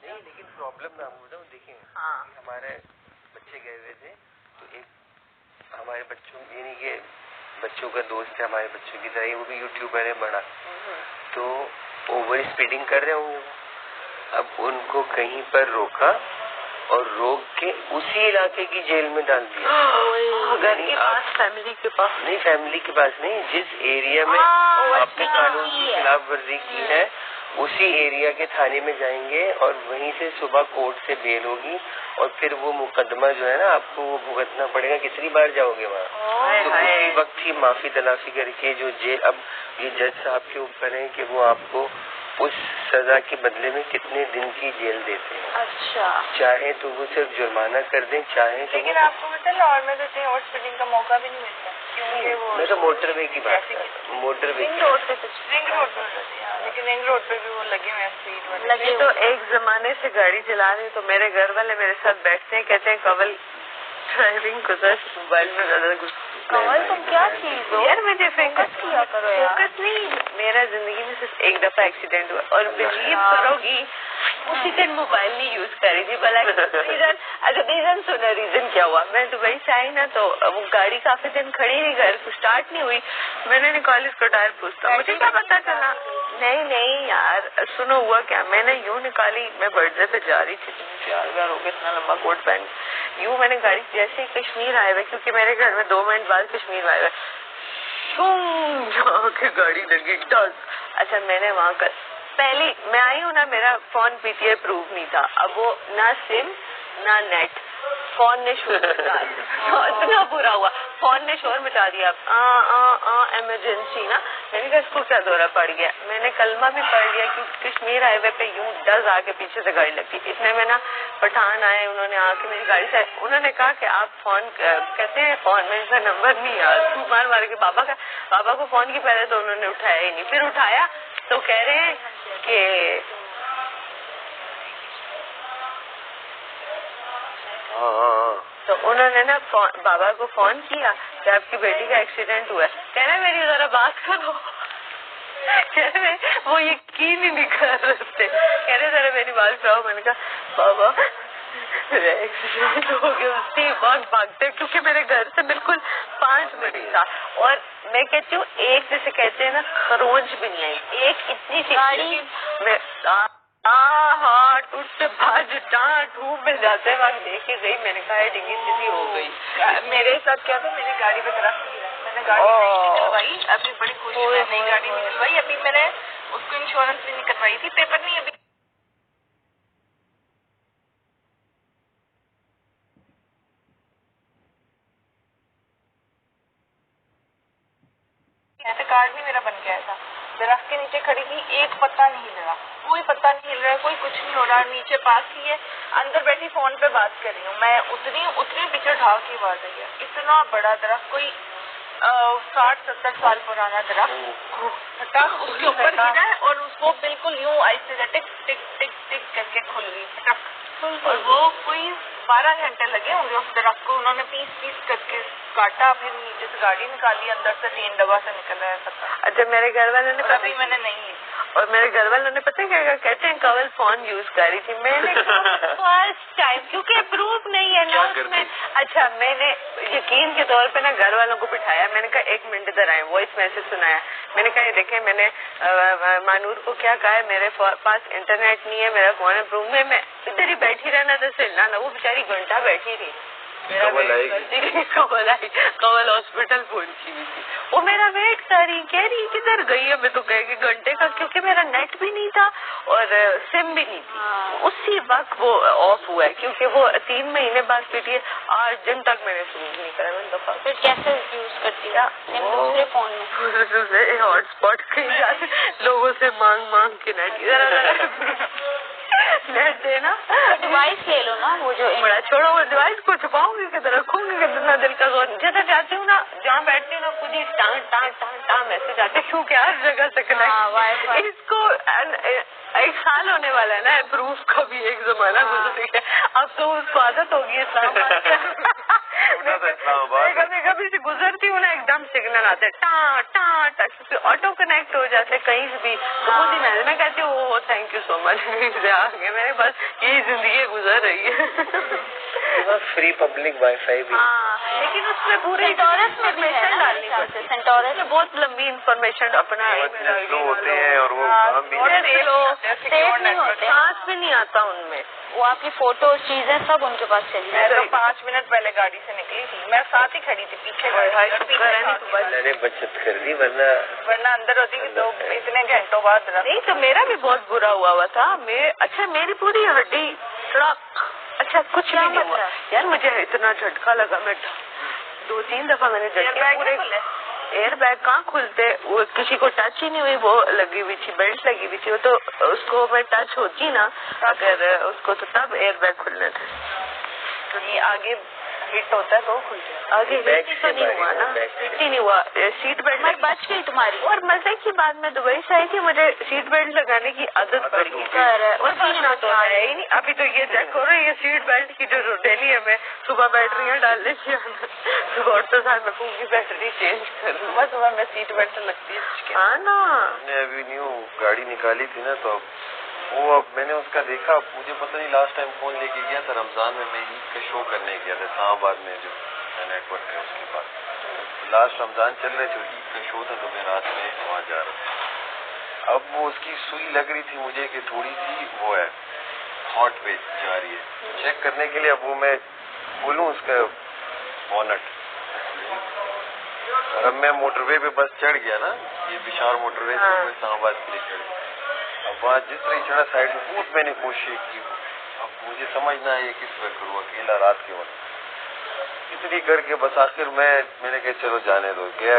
نہیں لیکن پرابلم میں آپ کو بتاؤں دیکھیں ہمارے بچے گئے ہوئے تھے تو ایک ہمارے بچوں یعنی کہ بچوں کا دوست ہے ہمارے بچوں کی طرح وہ بھی یوٹیوبر ہے بڑا تو اوور اسپیڈنگ کر رہے ہوں اب ان کو کہیں پر روکا اور روک کے اسی علاقے کی جیل میں ڈال دیا فیملی کے پاس نہیں جس ایریا میں آپ نے قانون کی خلاف ورزی کی ہے اسی ایریا کے تھانے میں جائیں گے اور وہیں سے صبح کورٹ سے بیل ہوگی اور پھر وہ مقدمہ جو ہے نا آپ کو وہ بھگتنا پڑے گا کتنی بار جاؤ گے وہاں تو اسی وقت ہی معافی تلافی کر کے جو جیل اب یہ جج صاحب کے اوپر ہے کہ وہ آپ کو اس سزا کے بدلے میں کتنے دن کی جیل دیتے ہیں اچھا چاہے تو وہ صرف جرمانہ کر دیں چاہے لیکن آپ کو پتا لاہور میں تو اتنی اوور اسپیڈنگ کا موقع بھی نہیں ملتا میں تو موٹر وے کی بات کر رہا ہوں موٹر وے رنگ روڈ پہ لیکن رنگ روڈ پہ بھی وہ لگے ہوئے ہیں اسپیڈ والے تو ایک زمانے سے گاڑی چلا رہی تو میرے گھر والے میرے ساتھ بیٹھتے ہیں کہتے ہیں کول ڈرائیونگ گزشت موبائل میں زیادہ کول تم کیا چیز ہو یار مجھے فوکس کیا کرو فوکس نہیں میرا زندگی میں صرف ایک دفعہ ایکسیڈنٹ ہوا اور بلیو کرو گی اسی دن موبائل نہیں یوز کری تھی بلا ریزن سنا ریزن کیا ہوا میں دبئی سے آئی نا تو وہ گاڑی کافی دن کھڑی نہیں گھر اسٹارٹ نہیں ہوئی میں نے نکالی اس کو ٹائر پوچھتا مجھے کیا پتا چلا نہیں یار سنو ہوا کیا میں نے یوں نکالی میں برتھ ڈے پہ جا رہی تھی 4 ہو گیا اتنا لمبا کوٹ پہن یوں میں نے گاڑی جیسے ہی کشمیر آئے ہوئے کیونکہ میرے گھر میں 2 منٹ بعد کشمیر آئے ہوئے جا کے گاڑی لگی ڈس اچھا میں نے وہاں کر پہلی میں آئی ہوں نا میرا phone P T I proof نہیں تھا اب وہ نہ سم نہ نیٹ فون نے شور مچا دیا اتنا برا ہوا فون نے شور مچا دیا ایمرجنسی نا میں نے کہا اس کو کیا دورہ پڑ گیا میں نے کلمہ بھی پڑھ لیا کیونکہ کشمیر ہائی وے پہ یوں ڈز آ کے پیچھے سے گاڑی لگتی اتنے میں نا پٹھان آئے انہوں نے آ کے میری گاڑی سے انہوں نے کہا کہ آپ فون کہتے ہیں فون میں کا نمبر نہیں یاد مار کے پاپا کو فون کی پہلے تو انہوں نے اٹھایا ہی نہیں پھر اٹھایا تو کہہ رہے ہیں کہ تو انہوں نے نا بابا کو فون کیا کہ آپ کی بیٹی کا ایکسیڈنٹ ہوا ہے کہہ رہے میری ذرا بات کرو کہہ رہے وہ یقین ہی نہیں کر رہے تھے کہہ رہے ذرا میری بات کرو میں نے کہا بابا میرا ایکسیڈنٹ ہو گیا اسی وقت بھاگتے کیونکہ میرے گھر سے بالکل 5 منٹ تھا اور میں کہتی ہوں ایک جیسے کہتے ہیں نا خروج بھی نہیں آئی ایک اتنی سی گاڑی میں ہاں ٹوٹ سے بھاج ڈھونڈ میں جاتے وقت دیکھ کے گئی میں نے کہا ڈگی سیدھی ہو گئی میرے ساتھ کیا تھا میری گاڑی پہ درخت میں نے گاڑی نہیں نکلوائی ابھی بڑی خوش نئی گاڑی نکلوائی ابھی میں نے اس کو انشورنس بھی نکلوائی تھی پیپر نہیں ابھی کارڈ بھی میرا بن گیا تھا درخت کے نیچے کھڑی تھی ایک پتا نہیں ہل رہا کوئی پتا نہیں ہل رہا کوئی کچھ نہیں ہو رہا نیچے پاس کی ہے اندر بیٹھی فون پہ بات کر رہی ہوں میں اتنی پیچھے ڈھاؤ کی آواز آئی ہے اتنا بڑا درخت کوئی 60-70 سال پرانا درخت اس کے اوپر گرا ہے اور اس کو بالکل یوں ایسے ٹک ٹک ٹک ٹک کر کے کھل گئی اور وہ کوئی 12 گھنٹے لگے ہوں گے اس درخت کو انہوں نے پیس کر کے کاٹا پھر نیچے سے گاڑی نکالی اندر سے 3 ڈبہ سے نکل رہا ہے پتا اچھا میرے گھر والوں نے ابھی میں نے نہیں اور میرے گھر والوں نے پتہ کیا کہتے ہیں کول فون یوز کر رہی تھی میں نے فرسٹ ٹائم کیونکہ اپروو نہیں ہے نا اس میں اچھا میں نے یقین کے طور پہ نا گھر والوں کو بٹھایا میں نے کہا 1 منٹ ادھر آئے وائس میسج سنایا میں نے کہا یہ دیکھیں میں نے مانور کو کیا کہا ہے میرے پاس انٹرنیٹ نہیں ہے میرا فون اپروو میں ادھر ہی بیٹھی رہنا تو سلنا نا وہ بیچاری گھنٹہ بیٹھی رہی کول ہاسپٹل پہنچی ہوئی تھی وہ میرا ویٹ کر رہی کہہ رہی کدھر گئی ہے میں تو کہہ کہ گھنٹے کا کیونکہ میرا نیٹ بھی نہیں تھا اور سم بھی نہیں تھی اسی وقت وہ آف ہوا ہے کیونکہ وہ 3 مہینے بعد پیٹی 8 دن تک میں نے یوز نہیں کرا میں دفعہ پھر کیسے یوز کرتی دوسرے فون میں ہاٹ اسپاٹ کہیں جاتے لوگوں سے مانگ کے نیٹ फ्लैट देना, डिवाइस ले लो ना, वो जो बड़ा छोड़ो, वो डिवाइस को छुपाऊंगी किधर रखूंगी, कितना दिल का जोर। जैसे जाती हूँ ना, जहाँ बैठती हूँ ना, खुद ही टाँ मैसेज आते, क्योंकि हर जगह से कनेक्ट। इसको 1 साल होने वाला है ना, प्रूफ का भी एक जमाना गुजर गया, अब तो उसको आदत होगी इस्लामाबाद। कभी से गुजरती हूँ ना, एकदम सिग्नल आते टा टा टा, ऑटो कनेक्ट हो जाते कहीं से भी, तो खुद ही मैं कहती हूँ थैंक यू सो मच, आगे मेरे बस यही जिंदगी गुजर रही है। फ्री पब्लिक वाईफाई भी, लेकिन उसमें पूरे सेंटोरस में इन्फॉर्मेशन डालनी पड़ती है। सेंटोरस में बहुत लंबी इन्फॉर्मेशन अपना होते हैं और वो काम भी नहीं होते, सांस भी नहीं आता उनमें, वो आपकी फोटो चीजें सब उनके पास चली। मैं तो 5 मिनट पहले गाड़ी से निकली थी, मैं साथ ही खड़ी थी पीछे, मैंने बचत कर दी, वरना अंदर होती तो इतने घंटों बाद। नहीं तो मेरा भी बहुत बुरा हुआ था, अच्छा मेरी पूरी हड्डी सड़क, अच्छा कुछ नहीं हुआ यार, मुझे इतना झटका लगा, मैं 2-3 दफा मैंने झटके पूरे, एयर बैग कहाँ खुलते, वो किसी को टच ही नहीं हुई, वो लगी हुई थी, बेल्ट लगी हुई थी, वो तो उसको मैं टच होती ना अगर उसको, तो तब एयर बैग खुलने थे। तो ये आगे हिट होता है तो खुल जाए, आगे हिट तो नहीं हुआ ना, हिट ही नहीं हुआ, सीट बेल्ट बच गई तुम्हारी। और मजे की बात, मैं दुबई से आई थी, मुझे सीट बेल्ट लगाने की आदत पड़ गई, तो है ही नहीं। अभी तो ये चेक करो, ये सीट बेल्ट की जो डेली है, मैं सुबह बैटरियाँ डालने की सुबह उठते साथ मैं पूरी बैटरी चेंज कर, सुबह मैं सीट बेल्ट लगती है। हाँ ना, मैंने अभी न्यू गाड़ी निकाली थी ना, तो वो अब मैंने उसका देखा, मुझे पता नहीं लास्ट टाइम फोन लेके गया था रमजान में, मैं ईद का शो करने गया था इस्लामाबाद में, जो नेटवर्क है उसके पास, लास्ट रमजान चल रहे थे, ईद का शो था, तो मैं रात में वहाँ जा रहा था। अब वो उसकी सुई लग रही थी मुझे कि थोड़ी सी वो है हॉट पे जा रही है, चेक करने के लिए अब वो मैं खोलूँ उसका बोनट, और अब मैं मोटरवे पे बस चढ़ गया ना, ये बिशार मोटरवे से मैं इस्लामाबाद के लिए चढ़ गया। अब वहाँ जिस तरह चढ़ा साइड में बहुत मैंने कोशिश की, अब मुझे समझ ना आए किस वक्त करूँ, अकेला रात के वक्त इतनी करके बस आखिर मैंने कहा चलो जाने दो, गया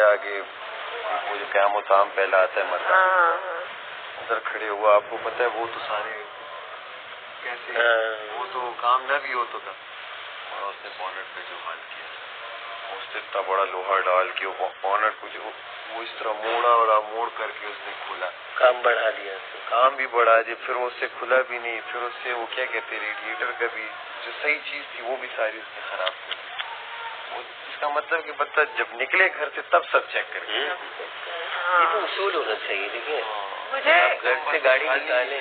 आगे, वो जो क़यामत शाम पहला आता है मरता, उधर खड़े हुआ, आपको पता है वो तो सारे कैसे, वो तो काम न भी हो तो था, और उसने बोनट पे जो हाल किया, उसने इतना बड़ा लोहा डाल के वो बोनट को जो वो इस तरह मोड़ा और मोड़ करके उसने खोला, काम बढ़ा दिया, काम भी बढ़ा दिया, फिर उससे खुला भी नहीं, फिर उससे वो क्या कहते रेडिएटर का भी जो सही चीज थी वो भी सारी उसने खराब कर दी। इसका मतलब कि बच्चा जब निकले घर से तब सब चेक करके, ये तो उसूल होना चाहिए। देखिए मुझे घर से गाड़ी निकाले,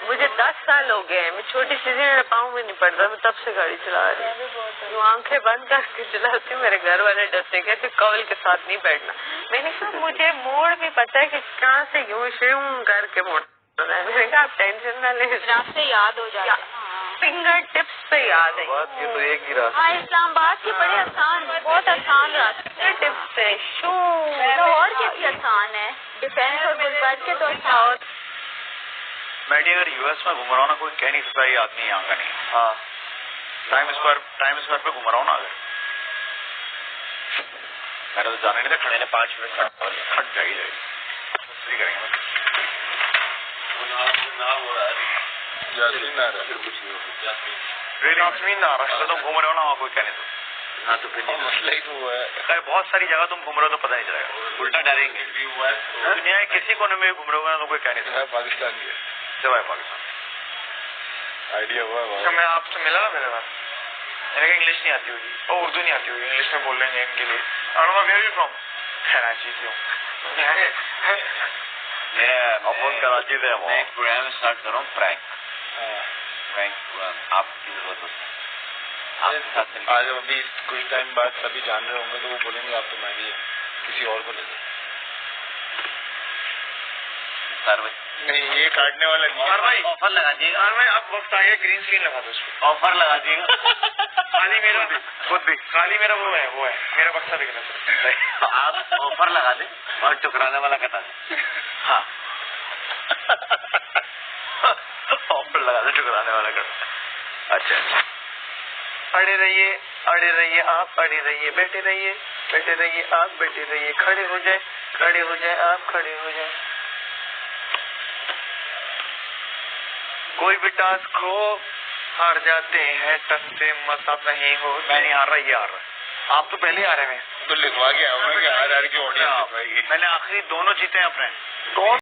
मुझे 10 साल हो गए, मैं छोटी चीजें मेरे पाँव में नहीं पड़ रहा, मैं तब से गाड़ी चला रही हूँ, आंखें बंद करके चलाती हूँ। मेरे घर वाले डरते कहते कवल के साथ नहीं बैठना, मैंने कहा मुझे मोड़ भी पता है कि कहाँ से यूं करके मोड़ना है, मैंने कहा आप टेंशन न लें, रास्ते याद हो जाए, फिंगर टिप्स पे याद है, ये तो एक ही रास्ता। हाँ इस्लामाबाद के बड़े आसान, बहुत आसान रास्ते टिप्स पे शू, लाहौर के भी आसान है, डिफेंस और बुलबर्ड के तो आसान। मैडी अगर यूएस में घूम रहा हूँ ना, कोई कह नहीं सकता ये आदमी यहाँ का नहीं। हाँ टाइम स्क्वायर पे घूम रहा हूँ ना, अगर मैंने तो जाने नहीं था, खड़े ने 5 मिनट हट जाएगी करेंगे यास्मीन आ रहा, तुम घूम रहे हो ना वहाँ, कोई कहने तो हाँ, तो फिर मसला ही तो हुआ है, बहुत सारी जगह तुम घूम रहे हो तो पता नहीं चलेगा, उल्टा डरेंगे। दुनिया के किसी कोने में घूम रहे हो ना तो कोई कहने तो पाकिस्तानी है, जवाब पाकिस्तान आइडिया हुआ। मैं आपसे मिला ना मेरे पास, मेरे इंग्लिश नहीं आती होगी और उर्दू नहीं आती होगी, इंग्लिश में बोल लेंगे इनके लिए, वेयर यू फ्रॉम, कराची से हूँ मैं, अपन कराची से हूँ। मैं एक प्रोग्राम स्टार्ट कर रहा हूँ, प्रैंक आपकी जरूरत होती है, आज अभी कुछ टाइम बाद सभी जान रहे होंगे तो वो बोलेंगे आप तो मैं भी किसी और को ले लो, नहीं ये काटने वाला नहीं। ऑफर लगा दिएगा भाई, आप वक्त आ गया, ग्रीन स्क्रीन लगा दो, ऑफर लगा दिएगा। खाली मेरा खुद भी खाली मेरा वो है मेरा बक्सा दिख रहा है, आप ऑफर लगा दे और टुकराने वाला कटा दे। हाँ ऑफर लगा दे, टुकराने वाला कटा। अच्छा अड़े रहिए आप, अड़े रहिए, बैठे रहिए आप, बैठे रहिए, खड़े हो जाए आप, खड़े हो जाए। کوئی بھی ٹاسک ہو ہار جاتے ہیں ٹس سے مساف نہیں ہو. میں نہیں ہار رہا, یہ ہار رہا ہے. آپ تو پہلے آ رہے ہیں. تو لکھوا کے آؤں گا کہ ہار کے آڈینس. میں نے آخری دونوں جیتے ہیں اپنے. کون